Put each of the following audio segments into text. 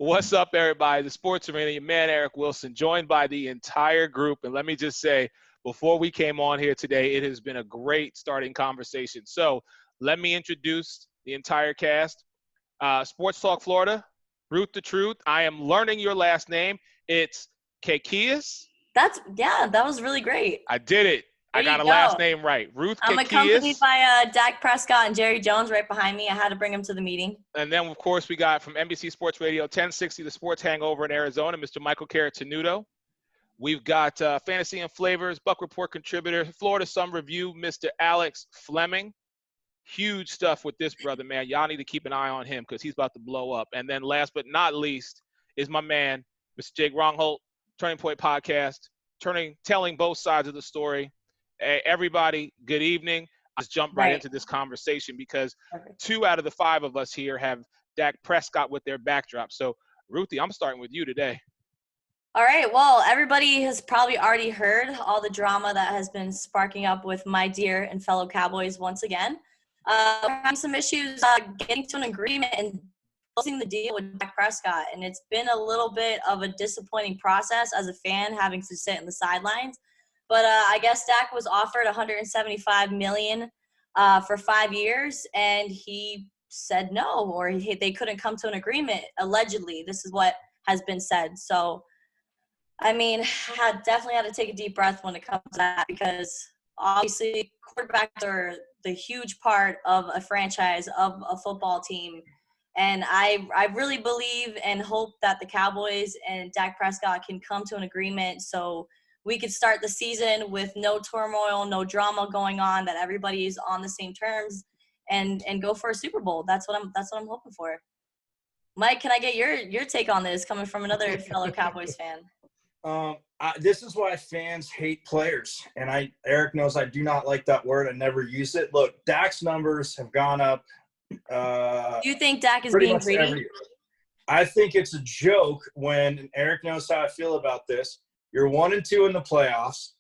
What's up, everybody? The Sports Arena, your man Eric Wilson, joined by the entire group. And let me just say, before we came on here today, it has been a great starting conversation. So let me introduce the entire cast. Sports Talk Florida, Ruth the Truth. I am learning your last name. It's Kekias. That was really great. I did it. I got a last name right. Ruth I'm Kekias. accompanied by Dak Prescott and Jerry Jones right behind me. I had to bring him to the meeting. And then, of course, we got from NBC Sports Radio 1060, the Sports Hangover in Arizona, Mr. Michael Carrot-Tenuto. We've got Fantasy and Flavors, Buck Report contributor, Florida Sun Review, Mr. Alex Fleming. Huge stuff with this brother, man. Y'all need to keep an eye on him because he's about to blow up. And then last but not least is my man, Mr. Jake Rongholt, Turning Point Podcast, telling both sides of the story. Hey, everybody, good evening. Let's jump right into this conversation because 2 out of the 5 of us here have Dak Prescott with their backdrop. So, Ruthie, I'm starting with you today. All right. Well, everybody has probably already heard all the drama that has been sparking up with my dear and fellow Cowboys once again. We're having some issues getting to an agreement and closing the deal with Dak Prescott. And it's been a little bit of a disappointing process as a fan having to sit in the sidelines. But I guess Dak was offered $175 million for 5 years, and he said no, or they couldn't come to an agreement. Allegedly, this is what has been said. So, I mean, I definitely had to take a deep breath when it comes to that because obviously quarterbacks are the huge part of a franchise, of a football team. And I really believe and hope that the Cowboys and Dak Prescott can come to an agreement so we could start the season with no turmoil, no drama going on, that everybody's on the same terms and go for a Super Bowl. That's what I'm hoping for. Mike, can I get your take on this coming from another fellow Cowboys fan? This is why fans hate players. And Eric knows I do not like that word. I never use it. Look, Dak's numbers have gone up. Do you think Dak is being greedy? I think it's a joke when Eric knows how I feel about this. You're 1-2 in the playoffs.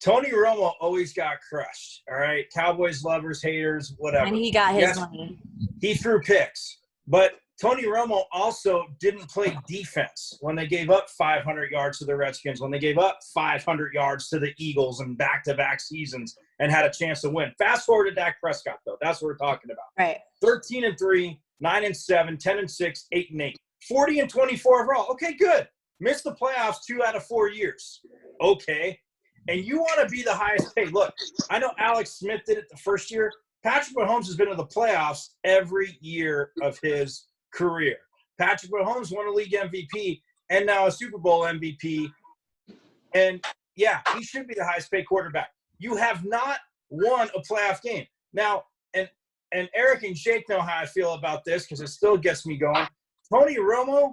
Tony Romo always got crushed, all right? Cowboys lovers, haters, whatever. And he got his money. He threw picks. But Tony Romo also didn't play defense when they gave up 500 yards to the Redskins, when they gave up 500 yards to the Eagles in back-to-back seasons and had a chance to win. Fast forward to Dak Prescott, though. That's what we're talking about. Right. 13-3, 9-7, 10-6, 8-8. 40-24 overall. Okay, good. Missed the playoffs 2 out of 4 years. Okay. And you want to be the highest paid. Look, I know Alex Smith did it the first year. Patrick Mahomes has been in the playoffs every year of his career. Patrick Mahomes won a league MVP and now a Super Bowl MVP. And, yeah, he should be the highest paid quarterback. You have not won a playoff game. Now, and Eric and Jake know how I feel about this because it still gets me going. Tony Romo,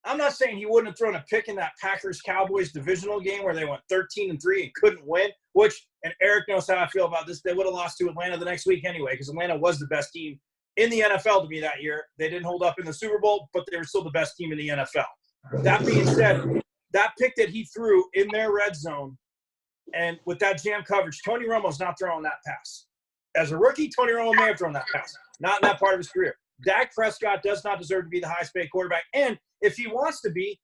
I'm not saying he wouldn't have thrown a pick in that Packers-Cowboys divisional game where they went 13-3 and couldn't win, and Eric knows how I feel about this. They would have lost to Atlanta the next week anyway because Atlanta was the best team in the NFL to me that year. They didn't hold up in the Super Bowl, but they were still the best team in the NFL. That being said, that pick that he threw in their red zone and with that jam coverage, Tony Romo's not throwing that pass. As a rookie, Tony Romo may have thrown that pass, not in that part of his career. Dak Prescott does not deserve to be the highest paid quarterback. And if he wants to be,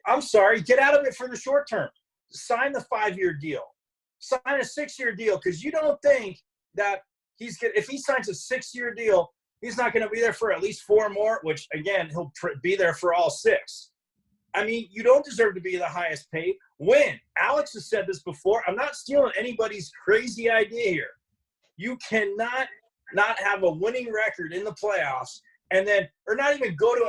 I'm sorry, get out of it for the short term. Sign the 5-year deal. Sign a 6-year deal because you don't think that if he signs a 6-year deal, he's not going to be there for at least 4 more, which, again, he'll be there for all 6. I mean, you don't deserve to be the highest paid. Win. Alex has said this before. I'm not stealing anybody's crazy idea here. You cannot not have a winning record in the playoffs and then – or not even go to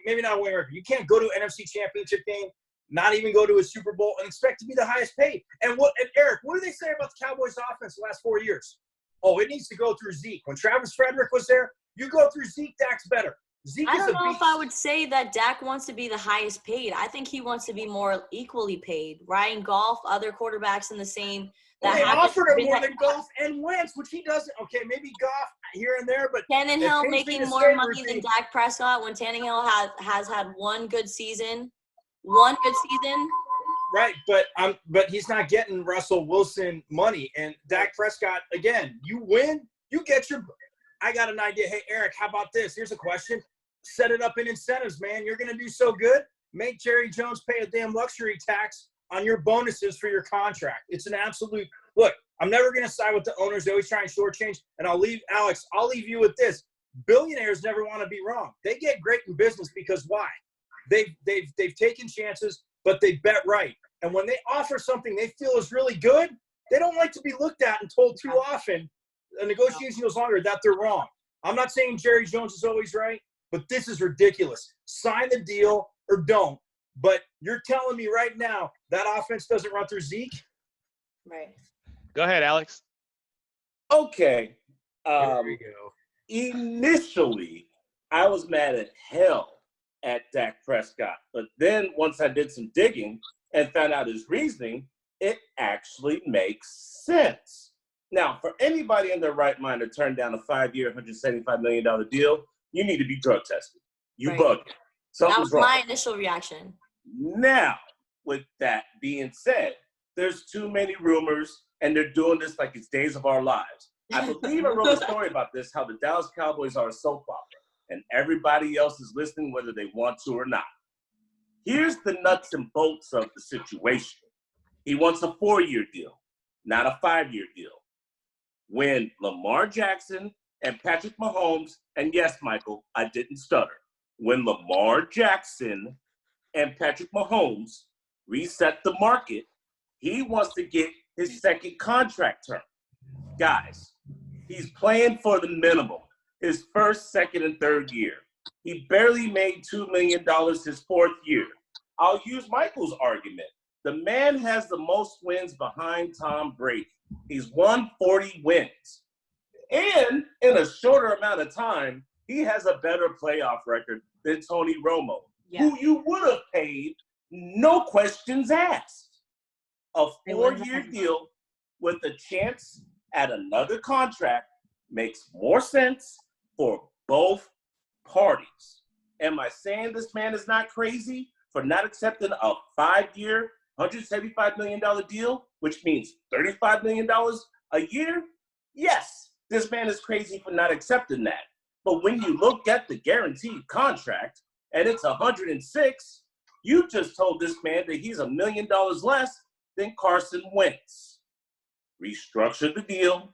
maybe not a winning record. You can't go to an NFC championship game, not even go to a Super Bowl, and expect to be the highest paid. And Eric, what do they say about the Cowboys offense the last 4 years? Oh, it needs to go through Zeke. When Travis Frederick was there, you go through Zeke, Dak's better. I don't know if I would say that Dak wants to be the highest paid. I think he wants to be more equally paid. Ryan Goff, other quarterbacks in the same. Well, they offered him more than Goff and Wentz, which he doesn't. Okay, maybe Goff here and there, but Tannehill making more money than Dak Prescott when Tannehill has had one good season. Right, but he's not getting Russell Wilson money. And Dak Prescott, again, you win, you get your – I got an idea. Hey, Eric, how about this? Here's a question. set it up in incentives, man. You're going to do so good. Make Jerry Jones pay a damn luxury tax on your bonuses for your contract. It's an absolute – look, I'm never going to side with the owners. They always try and shortchange. And I'll leave you with this. Billionaires never want to be wrong. They get great in business because why? They've taken chances, but they bet right. And when they offer something they feel is really good, they don't like to be looked at and told too often, a negotiation goes longer, that they're wrong. I'm not saying Jerry Jones is always right, but this is ridiculous. Sign the deal or don't. But you're telling me right now that offense doesn't run through Zeke? Right. Go ahead, Alex. Okay. Here we go. Initially, I was mad at hell at Dak Prescott. But then once I did some digging and found out his reasoning, it actually makes sense. Now, for anybody in their right mind to turn down a 5-year, $175 million deal, you need to be drug tested. You Right. bugged. That Something's was wrong. my initial reaction. Now, with that being said, there's too many rumors, and they're doing this like it's Days of Our Lives. I believe I wrote a story about this, how the Dallas Cowboys are a soap opera, and everybody else is listening whether they want to or not. Here's the nuts and bolts of the situation. He wants a 4-year deal, not a 5-year deal. When Lamar Jackson and Patrick Mahomes, and yes, Michael, I didn't stutter. When Lamar Jackson and Patrick Mahomes reset the market, he wants to get his second contract term. Guys, he's playing for the minimum his first, second, and third year. He barely made $2 million his 4th year. I'll use Michael's argument. The man has the most wins behind Tom Brady. He's won 40 wins. And in a shorter amount of time, he has a better playoff record than Tony Romo, who you would have paid, no questions asked. A 4-year deal with a chance at another contract makes more sense for both parties. Am I saying this man is not crazy for not accepting a 5-year, $175 million deal, which means $35 million a year? Yes, this man is crazy for not accepting that. But when you look at the guaranteed contract and it's 106, you just told this man that he's $1 million less than Carson Wentz. Restructure the deal,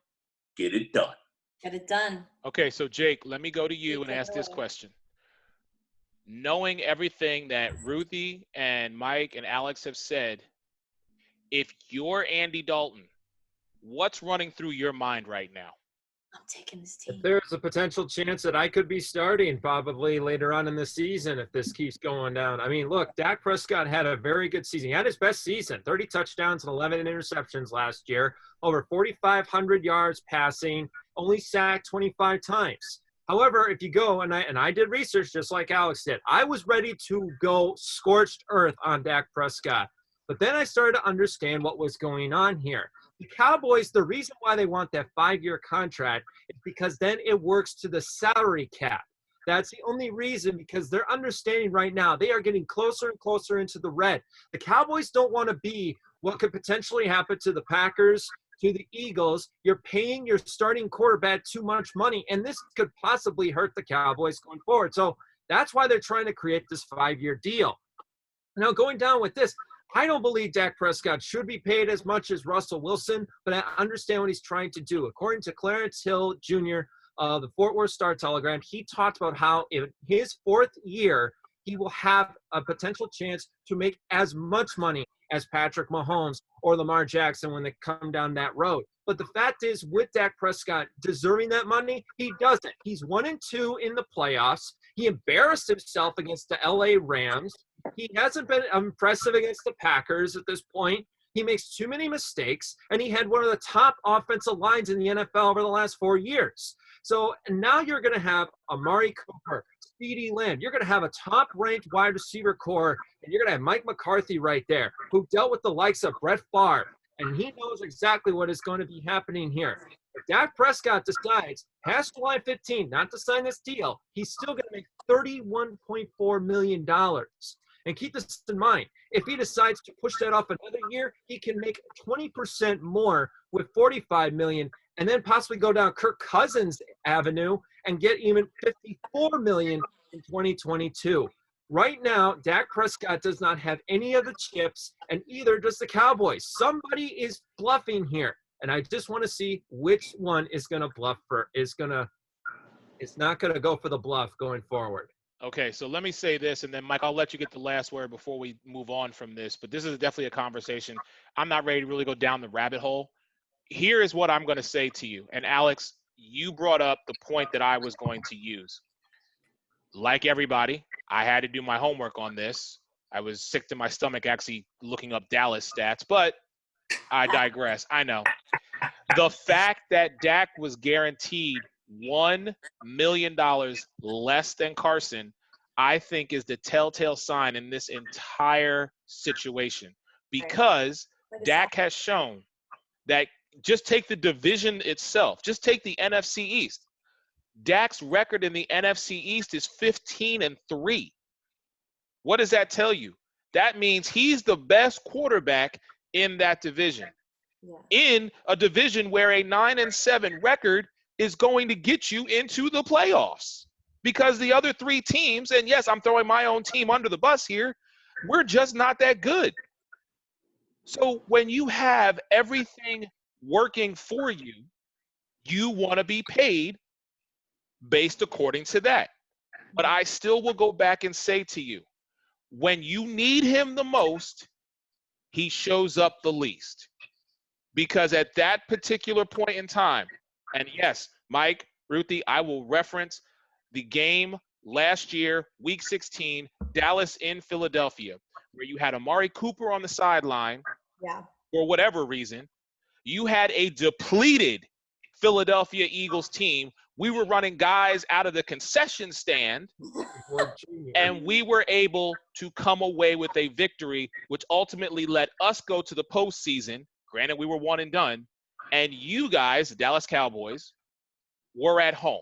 get it done. Get it done. Okay, so Jake, let me go to you and ask this question. Knowing everything that Ruthie and Mike and Alex have said, if you're Andy Dalton, what's running through your mind right now? I'm taking this team. There's a potential chance that I could be starting probably later on in the season if this keeps going down. I mean, look, Dak Prescott had a very good season. He had his best season, 30 touchdowns and 11 interceptions last year, over 4,500 yards passing, only sacked 25 times. However, if you go, and I did research just like Alex did, I was ready to go scorched earth on Dak Prescott. But then I started to understand what was going on here. The Cowboys, the reason why they want that 5-year contract is because then it works to the salary cap. That's the only reason, because they're understanding right now they are getting closer and closer into the red. The Cowboys don't want to be what could potentially happen to the Packers, to the Eagles. You're paying your starting quarterback too much money, and this could possibly hurt the Cowboys going forward. So that's why they're trying to create this 5-year deal. Now, going down with this, I don't believe Dak Prescott should be paid as much as Russell Wilson, but I understand what he's trying to do. According to Clarence Hill Jr., the Fort Worth Star-Telegram, he talked about how in his 4th year, he will have a potential chance to make as much money as Patrick Mahomes or Lamar Jackson when they come down that road. But the fact is, with Dak Prescott deserving that money, he doesn't. He's 1-2 in the playoffs. He embarrassed himself against the LA Rams. He hasn't been impressive against the Packers at this point. He makes too many mistakes, and he had one of the top offensive lines in the NFL over the last 4 years. So now you're going to have Amari Cooper, CeeDee Lamb. You're going to have a top-ranked wide receiver core, and you're going to have Mike McCarthy right there, who dealt with the likes of Brett Favre, and he knows exactly what is going to be happening here. If Dak Prescott decides past July 15 not to sign this deal, he's still going to make $31.4 million. And keep this in mind, if he decides to push that off another year, he can make 20% more with $45 million, and then possibly go down Kirk Cousins Avenue and get even $54 million in 2022. Right now, Dak Prescott does not have any of the chips, and either does the Cowboys. Somebody is bluffing here, and I just want to see which one is going to bluff it's not going to go for the bluff going forward. Okay, so let me say this, and then, Mike, I'll let you get the last word before we move on from this. But this is definitely a conversation. I'm not ready to really go down the rabbit hole. Here is what I'm going to say to you. And, Alex, you brought up the point that I was going to use. Like everybody, I had to do my homework on this. I was sick to my stomach actually looking up Dallas stats, but I digress. I know. The fact that Dak was guaranteed $1 million less than Carson, I think is the telltale sign in this entire situation, because Dak has shown that, just take the division itself, just take the NFC East. Dak's record in the NFC East is 15-3. What does that tell you? That means he's the best quarterback in that division. Yeah. In a division where a 9-7 record is going to get you into the playoffs, because the other three teams, and yes, I'm throwing my own team under the bus here, we're just not that good. So when you have everything working for you, you want to be paid based according to that. But I still will go back and say to you, when you need him the most, he shows up the least. Because at that particular point in time, and yes, Mike, Ruthie, I will reference the game last year, Week 16, Dallas in Philadelphia, where you had Amari Cooper on the sideline for whatever reason. You had a depleted Philadelphia Eagles team. We were running guys out of the concession stand, and we were able to come away with a victory, which ultimately let us go to the postseason. Granted, we were one and done, and you guys, the Dallas Cowboys, were at home.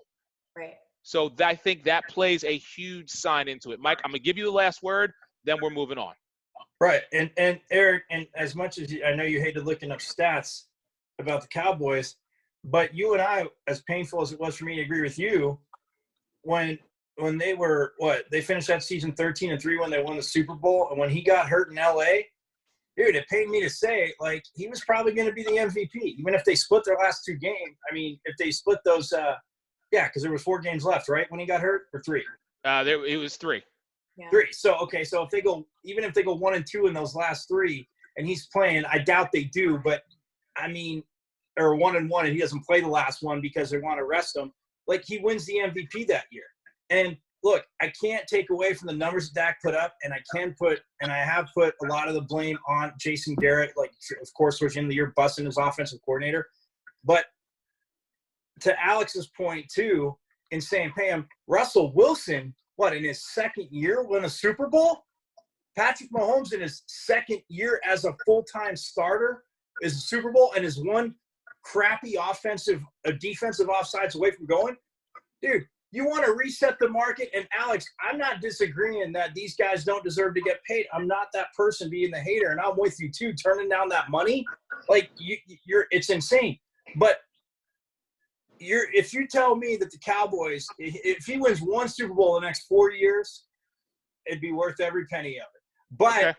Right. So I think that plays a huge sign into it. Mike, I'm going to give you the last word, then we're moving on. Right. And Eric, and as much as I know you hated looking up stats about the Cowboys, but you and I, as painful as it was for me to agree with you, when they were, they finished that season 13-3 when they won the Super Bowl, and when he got hurt in L.A., dude, it pained me to say, like, he was probably going to be the MVP, even if they split their last two games. I mean, if they split those, because there was 4 games left, right, when he got hurt, or 3? It was 3. Yeah. 3. So, okay, so if they go 1-2 in those last 3, and he's playing, I doubt they do, but, I mean, or 1-1, and he doesn't play the last one because they want to rest him, like, he wins the MVP that year. And look, I can't take away from the numbers that Dak put up, and I have put a lot of the blame on Jason Garrett, like, of course, towards the end of the year, busting his offensive coordinator. But to Alex's point, too, in saying, Pam, Russell Wilson, in his second year win a Super Bowl? Patrick Mahomes in his second year as a full-time starter is a Super Bowl and is one crappy defensive offsides away from going? Dude, you want to reset the market, and Alex, I'm not disagreeing that these guys don't deserve to get paid. I'm not that person being the hater, and I'm with you too. Turning down that money, like it's insane. But if you tell me that the Cowboys, if he wins one Super Bowl in the next 4 years, it'd be worth every penny of it. But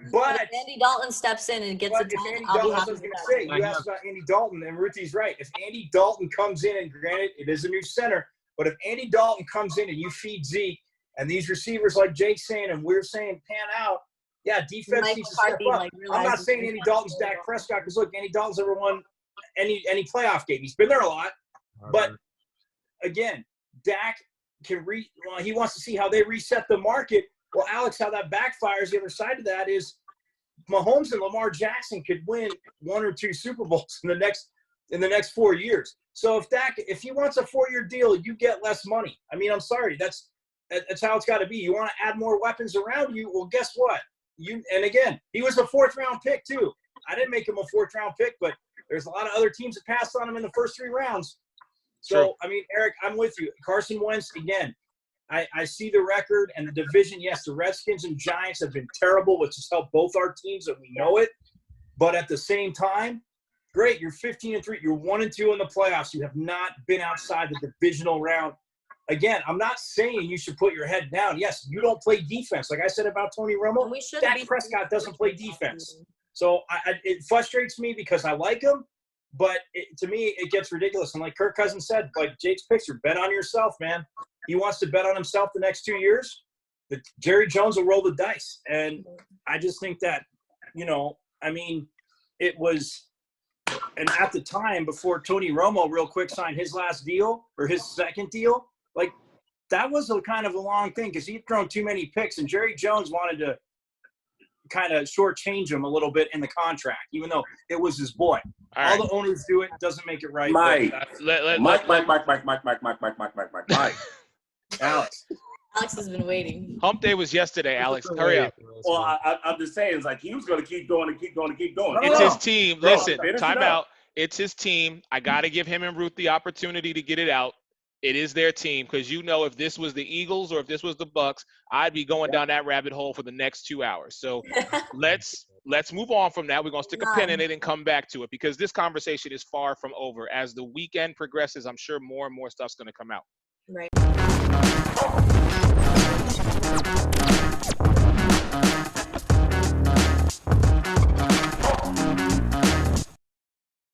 if Andy Dalton steps in and gets it done, I'll be happy with that. You asked about Andy Dalton, and Ruthie's right. If Andy Dalton comes in, and granted, it is a new center, but if Andy Dalton comes in and you feed Zeke and these receivers like Jake's saying and we're saying pan out, defense needs to step up. I'm not saying Andy Dalton's Dak Prescott, because look, Andy Dalton's never won any playoff game. He's been there a lot. But again, Dak he wants to see how they reset the market. Well, Alex, how that backfires, the other side of that is Mahomes and Lamar Jackson could win 1 or 2 Super Bowls in the next 4 years. So if he wants a 4-year deal, you get less money. I mean, I'm sorry, that's how it's got to be. You want to add more weapons around you? Well, guess what? And again, he was a 4th-round pick too. I didn't make him a 4th-round pick, but there's a lot of other teams that passed on him in the first 3 rounds. So, True. I mean, Eric, I'm with you. Carson Wentz, again, I see the record and the division. Yes, the Redskins and Giants have been terrible, which has helped both our teams, and we know it. But at the same time, great, you're 15-3. You're 1-2 in the playoffs. You have not been outside the divisional round again, I'm not saying you should put your head down. Yes, you don't play defense. Like I said about Tony Romo, Dak Prescott doesn't play defense. So it frustrates me because I like him, but to me, it gets ridiculous. And like Kirk Cousins said, like Jake's picture, bet on yourself, man. He wants to bet on himself the next 2 years. Jerry Jones will roll the dice. And I just think that, it was – and at the time, before Tony Romo real quick signed his last deal or his second deal, like that was a kind of a long thing because he'd thrown too many picks, and Jerry Jones wanted to kind of shortchange him a little bit in the contract, even though it was his boy. All the owners do it, doesn't make it right. Mike. Alex. Alex has been waiting. Hump day was yesterday, Alex. Hurry up. Well, I'm just saying, it's like he was going to keep going and keep going and keep going. It's his team. Bro, Listen, finish time it out. up. It's his team. I got to give him and Ruth the opportunity to get it out. It is their team because if this was the Eagles or if this was the Bucks, I'd be going down that rabbit hole for the next 2 hours. So let's move on from that. We're going to stick a pin in it and come back to it because this conversation is far from over. As the weekend progresses, I'm sure more and more stuff's going to come out. Right.